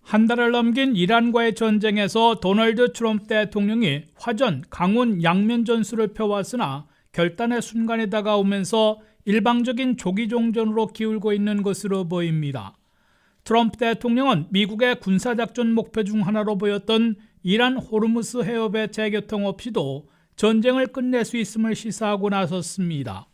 한 달을 넘긴 이란과의 전쟁에서 도널드 트럼프 대통령이 화전, 강운, 양면 전술을 펴왔으나 결단의 순간이 다가오면서 일방적인 조기 종전으로 기울고 있는 것으로 보입니다. 트럼프 대통령은 미국의 군사작전 목표 중 하나로 보였던 이란 호르무스 해협의 재개통 없이도 전쟁을 끝낼 수 있음을 시사하고 나섰습니다.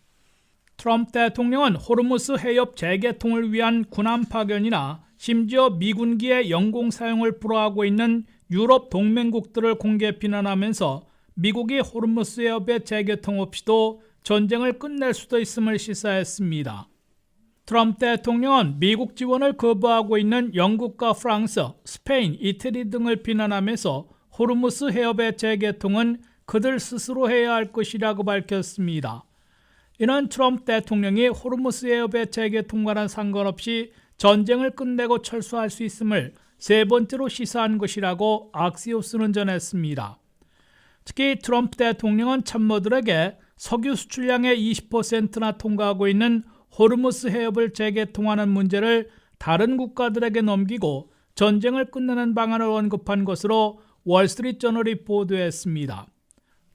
트럼프 대통령은 호르무스 해협 재개통을 위한 군함 파견이나 심지어 미군기의 영공 사용을 불허하고 있는 유럽 동맹국들을 공개 비난하면서 미국이 호르무스 해협의 재개통 없이도 전쟁을 끝낼 수도 있음을 시사했습니다. 트럼프 대통령은 미국 지원을 거부하고 있는 영국과 프랑스, 스페인, 이태리 등을 비난하면서 호르무스 해협의 재개통은 그들 스스로 해야 할 것이라고 밝혔습니다. 이는 트럼프 대통령이 호르무스 해협의 재개통과는 상관없이 전쟁을 끝내고 철수할 수 있음을 세 번째로 시사한 것이라고 악시오스는 전했습니다. 특히 트럼프 대통령은 참모들에게 석유 수출량의 20%나 통과하고 있는 호르무스 해협을 재개통하는 문제를 다른 국가들에게 넘기고 전쟁을 끝내는 방안을 언급한 것으로 월스트리트저널이 보도했습니다.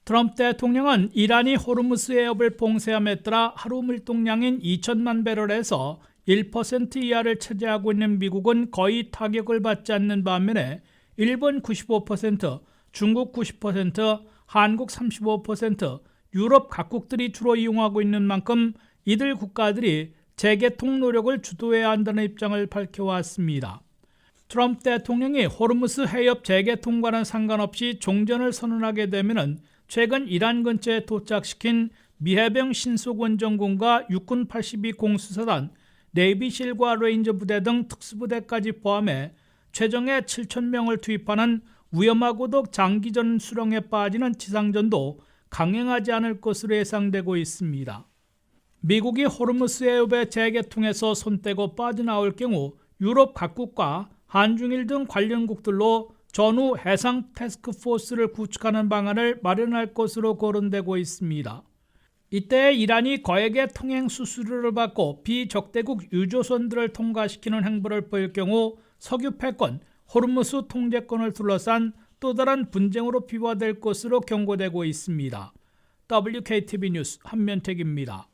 트럼프 대통령은 이란이 호르무스 해협을 봉쇄함에 따라 하루 물동량인 2천만 배럴에서 1% 이하를 차지하고 있는 미국은 거의 타격을 받지 않는 반면에 일본 95%, 중국 90%, 한국 35%, 유럽 각국들이 주로 이용하고 있는 만큼 이들 국가들이 재개통 노력을 주도해야 한다는 입장을 밝혀왔습니다. 트럼프 대통령이 호르무스 해협 재개통과는 상관없이 종전을 선언하게 되면 최근 이란 근처에 도착시킨 미해병 신속원정군과 육군 82 공수사단, 네이비실과 레인저 부대 등 특수부대까지 포함해 최정예 7,000명을 투입하는 위험하고도 장기전 수렁에 빠지는 지상전도 강행하지 않을 것으로 예상되고 있습니다. 미국이 호르무스 해협의 재개통에서 손떼고 빠져나올 경우 유럽 각국과 한중일 등 관련국들로 전후 해상 태스크포스를 구축하는 방안을 마련할 것으로 거론되고 있습니다. 이때 이란이 거액의 통행 수수료를 받고 비적대국 유조선들을 통과시키는 행보를 보일 경우 석유 패권, 호르무스 통제권을 둘러싼 또 다른 분쟁으로 비화될 것으로 경고되고 있습니다. WKTV 뉴스 한면택입니다.